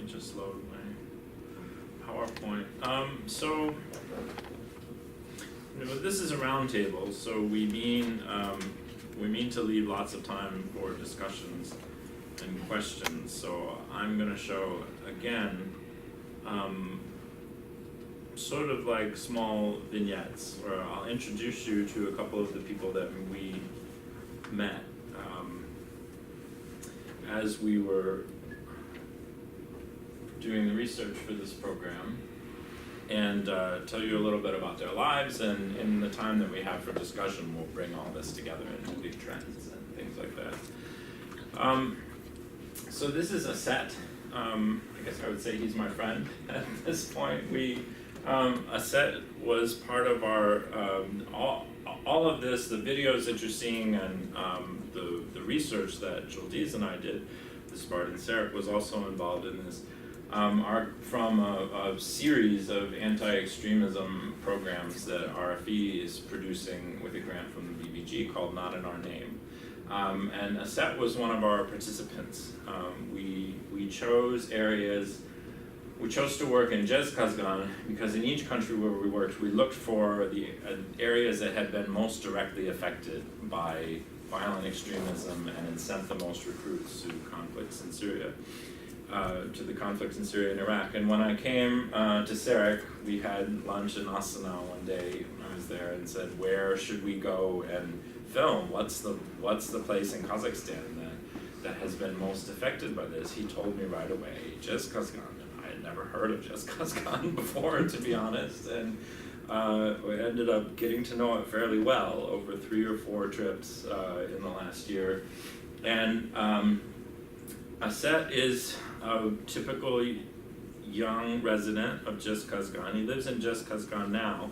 me just load my PowerPoint. So, this is a roundtable, so we mean to leave lots of time for discussions and questions. So I'm going to show again, sort of like small vignettes, where I'll introduce you to a couple of the people that we met as we were doing the research for this program, and tell you a little bit about their lives, and in the time that we have for discussion, we'll bring all this together into big trends and things like that. So this is a set. I guess I would say he's my friend at this point. Aset was part of our, all of this, the videos that you're seeing, and the research that Zhezkazgan and I did, the Spartan Sarek was also involved in this, are from a series of anti-extremism programs that RFE is producing with a grant from the BBG called Not in Our Name. And Aset was one of our participants. We chose areas. We chose to work in Zhezkazgan because in each country where we worked, we looked for the areas that had been most directly affected by violent extremism and sent the most recruits to conflicts in Syria, to the conflicts in Syria and Iraq. And when I came to Sarek, we had lunch in Astana one day when I was there and said, where should we go and film? What's the place in Kazakhstan that has been most affected by this? He told me right away, Zhezkazgan. I had never heard of Zhezkazgan before, to be honest, and we ended up getting to know it fairly well over 3 or 4 trips in the last year. And Aset is a typical young resident of Zhezkazgan. He lives in Zhezkazgan now.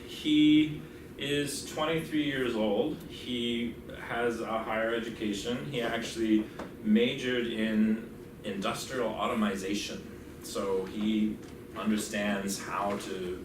He is 23 years old. He has a higher education. He actually majored in industrial automation. So he understands how to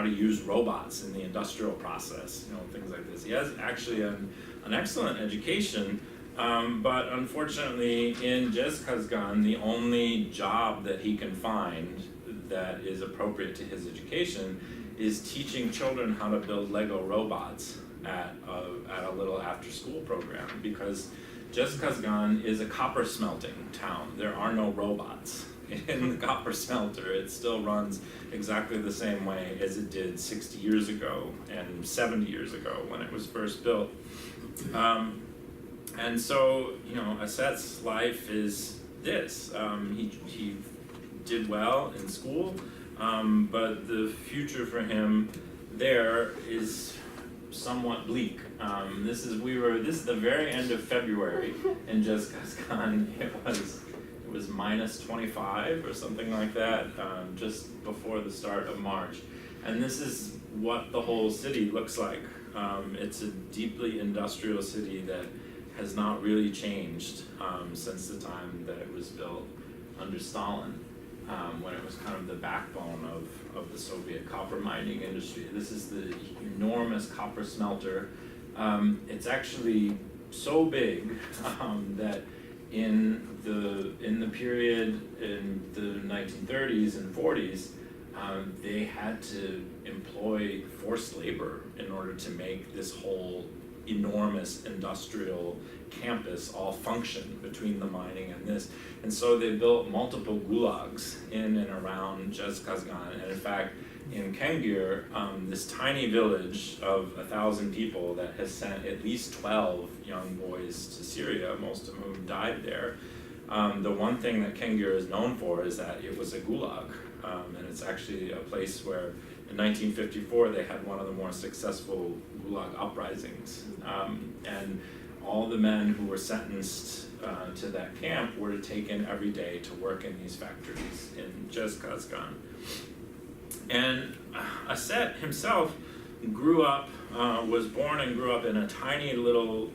use robots in the industrial process, things like this. He has actually an excellent education, but unfortunately in Zhezkazgan, the only job that he can find that is appropriate to his education is teaching children how to build Lego robots at a little after-school program, because Zhezkazgan is a copper smelting town. There are no robots in the copper smelter. It still runs exactly the same way as it did 60 years ago and 70 years ago when it was first built. And so, Aset's life is this. He did well in school, but the future for him there is somewhat bleak. This is the very end of February in Zhezkazgan. It was minus 25 or something like that, just before the start of March. And this is what the whole city looks like. It's a deeply industrial city that has not really changed since the time that it was built under Stalin, when it was kind of the backbone of the Soviet copper mining industry. This is the enormous copper smelter. It's actually so big that in the period in the 1930s and 40s, they had to employ forced labor in order to make this whole enormous industrial campus all function between the mining and this. And so they built multiple gulags in and around Zhezkazgan. And in fact, in Kengir, this tiny village of 1,000 people that has sent at least 12 young boys to Syria, most of whom died there. The one thing that Kengir is known for is that it was a gulag. And it's actually a place where in 1954 they had one of the more successful gulag uprisings. And all the men who were sentenced to that camp were taken every day to work in these factories in Zhezkazgan. And Aset himself was born and grew up in a tiny little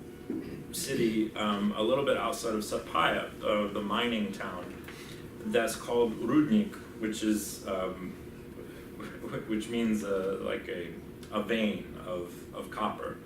city a little bit outside of Satpayev, the mining town, that's called Rudnik, which means like a vein of copper.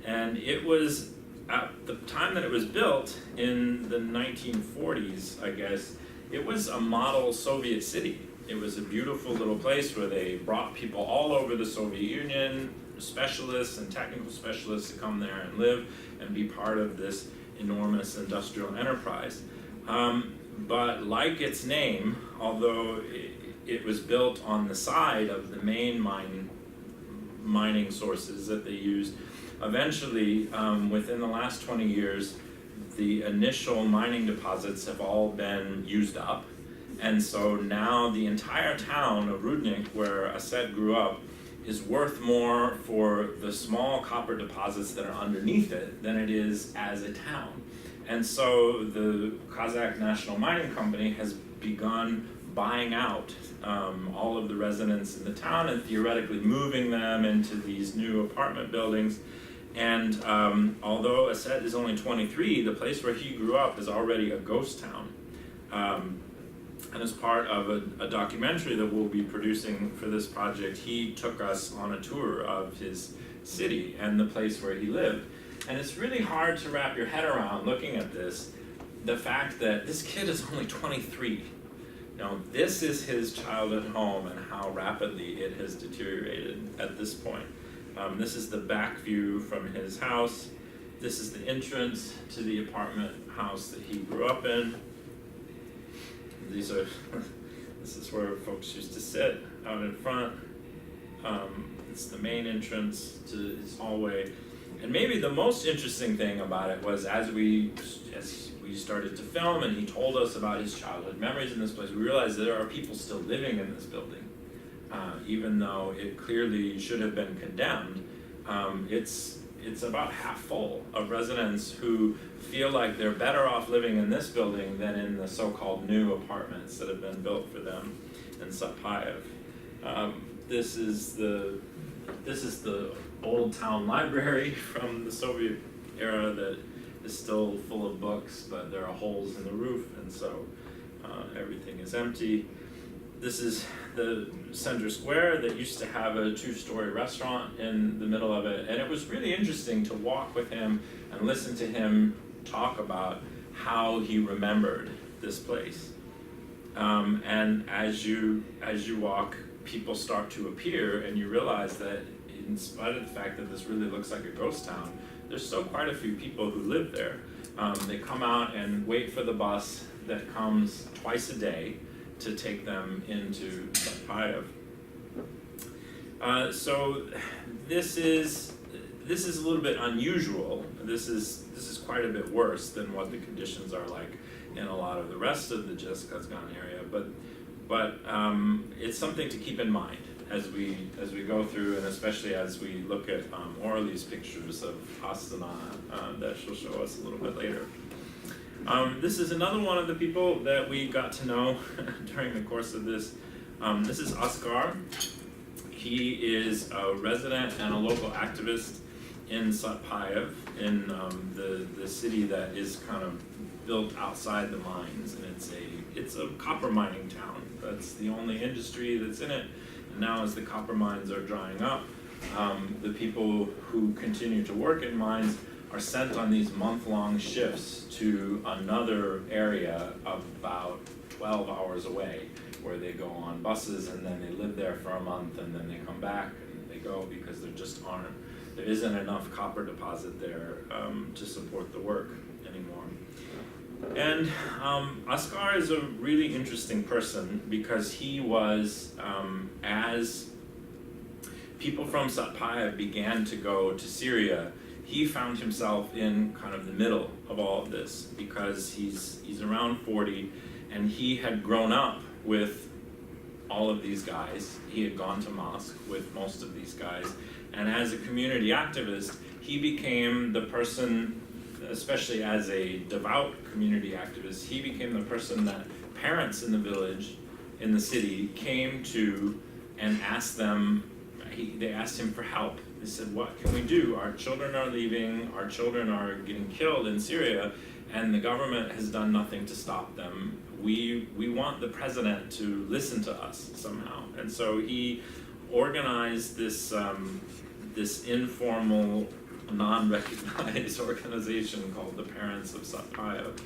And it was, at the time that it was built in the 1940s, I guess, it was a model Soviet city. It was a beautiful little place where they brought people all over the Soviet Union, specialists and technical specialists, to come there and live and be part of this enormous industrial enterprise. But like its name, although it was built on the side of the main mining sources that they used, eventually, within the last 20 years, the initial mining deposits have all been used up. And so now the entire town of Rudnik, where Asset grew up, is worth more for the small copper deposits that are underneath it than it is as a town. And so the Kazakh National Mining Company has begun buying out all of the residents in the town and theoretically moving them into these new apartment buildings. And although Asset is only 23, the place where he grew up is already a ghost town. And as part of a documentary that we'll be producing for this project, he took us on a tour of his city and the place where he lived. And it's really hard to wrap your head around looking at this, the fact that this kid is only 23. This is his childhood home and how rapidly it has deteriorated at this point. This is the back view from his house. This is the entrance to the apartment house that he grew up in. This is where folks used to sit out in front. It's the main entrance to his hallway. And maybe the most interesting thing about it was as we started to film and he told us about his childhood memories in this place, we realized that there are people still living in this building. Even though it clearly should have been condemned, it's about half full of residents who feel like they're better off living in this building than in the so-called new apartments that have been built for them in Satpayev. This is the old town library from the Soviet era that is still full of books, but there are holes in the roof, and so everything is empty. This is the center square that used to have a 2-story restaurant in the middle of it, and it was really interesting to walk with him and listen to him talk about how he remembered this place. And as you walk, people start to appear, and you realize that in spite of the fact that this really looks like a ghost town, there's still quite a few people who live there. They come out and wait for the bus that comes twice a day to take them into Satpayev. So this is a little bit unusual. This is quite a bit worse than what the conditions are like in a lot of the rest of the Zhezkazgan area. But it's something to keep in mind as we go through, and especially as we look at Orly's pictures of Astana that she'll show us a little bit later. This is another one of the people that we got to know during the course of this. This is Oscar. He is a resident and a local activist in Satpayev, in the city that is kind of built outside the mines, and it's a copper mining town. That's the only industry that's in it. And now as the copper mines are drying up, the people who continue to work in mines are sent on these month-long shifts to another area about 12 hours away, where they go on buses and then they live there for a month and then they come back and they go because there isn't enough copper deposit there to support the work anymore. And Oscar is a really interesting person because he was, as people from Satpayev began to go to Syria, he found himself in kind of the middle of all of this because he's around 40 and he had grown up with all of these guys. He had gone to mosque with most of these guys, and as a community activist, he became the person, especially as a devout community activist, he became the person that parents in the village, in the city, came to and asked them, they asked him for help. They said, what can we do? Our children are leaving, our children are getting killed in Syria, and the government has done nothing to stop them. We want the president to listen to us somehow. And so he organized this informal, non-recognized organization called the Parents of Satpayev,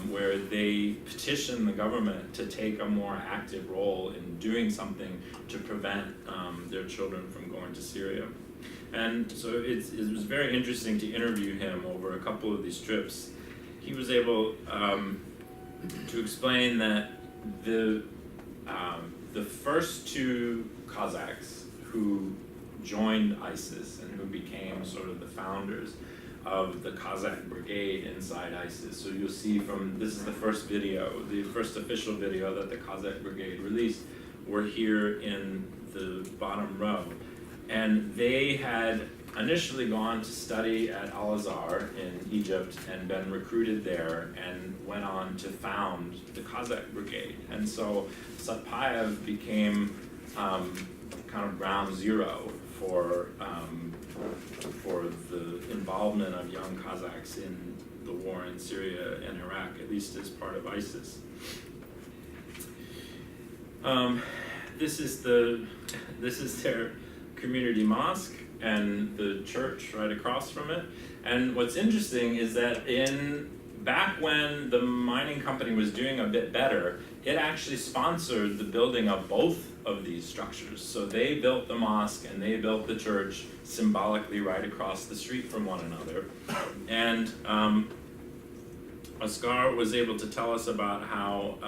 where they petition the government to take a more active role in doing something to prevent their children from going to Syria. And so it was very interesting to interview him over a couple of these trips. He was able to explain that the first two Kazakhs who joined ISIS and who became sort of the founders of the Kazakh brigade inside ISIS. So you'll see this is the first video, the first official video that the Kazakh brigade released. We're here in the bottom row. And they had initially gone to study at Al-Azhar in Egypt and been recruited there and went on to found the Kazakh brigade. And so Satpayev became kind of ground zero for the involvement of young Kazakhs in the war in Syria and Iraq, at least as part of ISIS. This is their community mosque and the church right across from it. And what's interesting is that back when the mining company was doing a bit better, it actually sponsored the building of both of these structures. So they built the mosque and they built the church symbolically right across the street from one another. And Oskar was able to tell us about how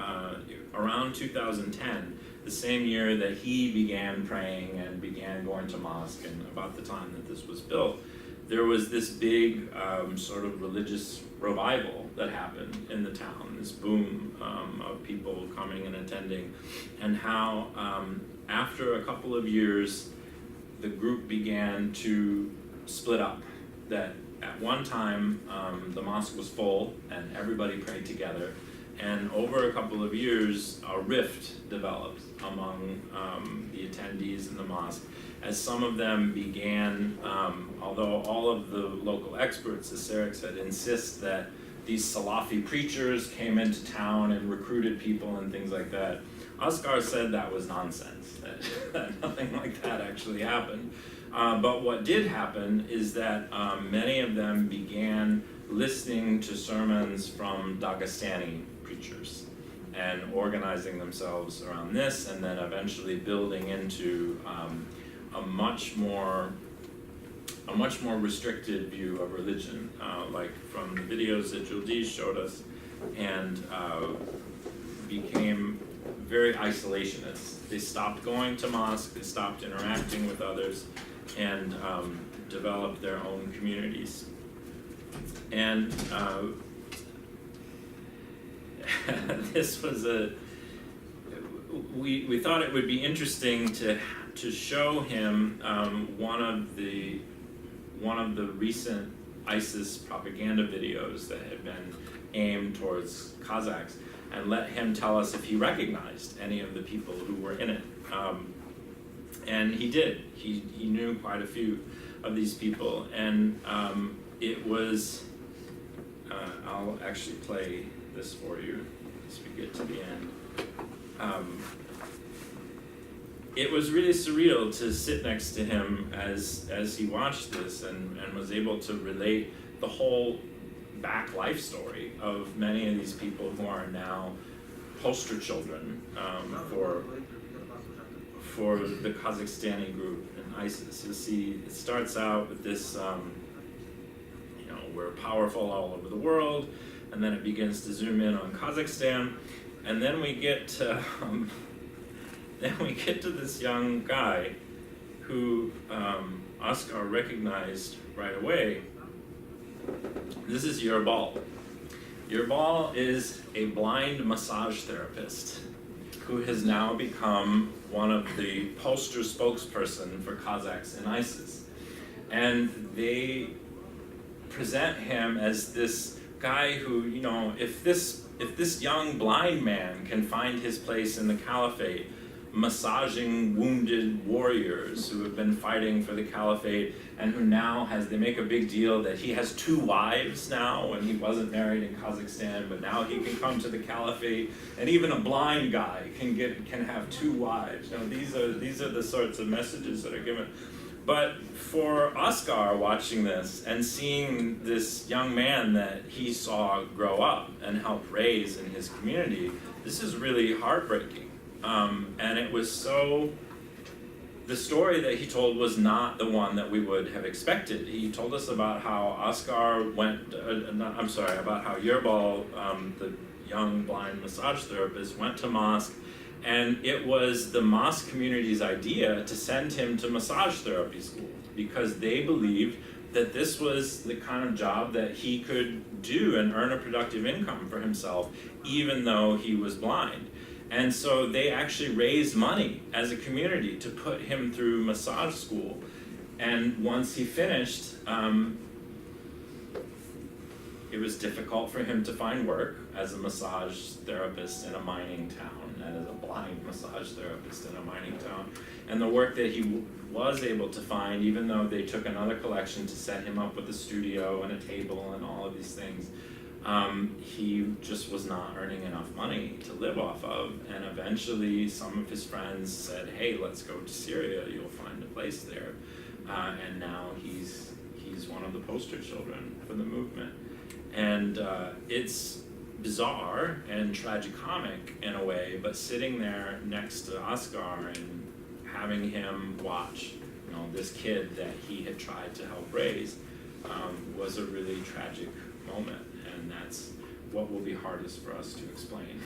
around 2010, the same year that he began praying and began going to mosque, and about the time that this was built, there was this big sort of religious revival that happened in the town, this boom of people coming and attending, and how after a couple of years, the group began to split up. That at one time, the mosque was full and everybody prayed together, and over a couple of years, a rift developed among the attendees in the mosque, as some of them began, although all of the local experts, as Sarek said, insist that these Salafi preachers came into town and recruited people and things like that. Oskar said that was nonsense, that nothing like that actually happened. But what did happen is that many of them began listening to sermons from Dagestani preachers and organizing themselves around this, and then eventually building into a much more restricted view of religion, like from the videos that Juldi showed us, and became very isolationist. They stopped going to mosque, they stopped interacting with others, and developed their own communities. And this was we thought it would be interesting to show him one of the recent ISIS propaganda videos that had been aimed towards Kazakhs, and let him tell us if he recognized any of the people who were in it. And he did. He knew quite a few of these people, and it was. I'll actually play this for you as we get to the end. It was really surreal to sit next to him as he watched this and was able to relate the whole back life story of many of these people who are now poster children for the Kazakhstani group in ISIS. You'll see it starts out with this, we're powerful all over the world, and then it begins to zoom in on Kazakhstan, and then we get to this young guy who Oskar recognized right away. This is Yerbal. Yerbal is a blind massage therapist who has now become one of the poster spokesperson for Kazakhs in ISIS. And they present him as this guy who, if this young blind man can find his place in the caliphate, massaging wounded warriors who have been fighting for the caliphate, and who now they make a big deal that he has 2 wives now, and he wasn't married in Kazakhstan, but now he can come to the caliphate, and even a blind guy can have 2 wives. These are the sorts of messages that are given. But for Oscar watching this and seeing this young man that he saw grow up and help raise in his community, this is really heartbreaking. And it was so, the story that he told was not the one that we would have expected. He told us about how Oscar went, about how Yerbal, the young blind massage therapist, went to mosque, and it was the mosque community's idea to send him to massage therapy school because they believed that this was the kind of job that he could do and earn a productive income for himself, even though he was blind. And so they actually raised money as a community to put him through massage school. And once he finished, it was difficult for him to find work as a massage therapist in a mining town and as a blind massage therapist in a mining town. And the work that he was able to find, even though they took another collection to set him up with a studio and a table and all of these things, he just was not earning enough money to live off of. And eventually some of his friends said, hey, let's go to Syria, you'll find a place there. And now he's one of the poster children for the movement. And it's bizarre and tragicomic in a way, but sitting there next to Oscar and having him watch, this kid that he had tried to help raise was a really tragic moment, and that's what will be hardest for us to explain.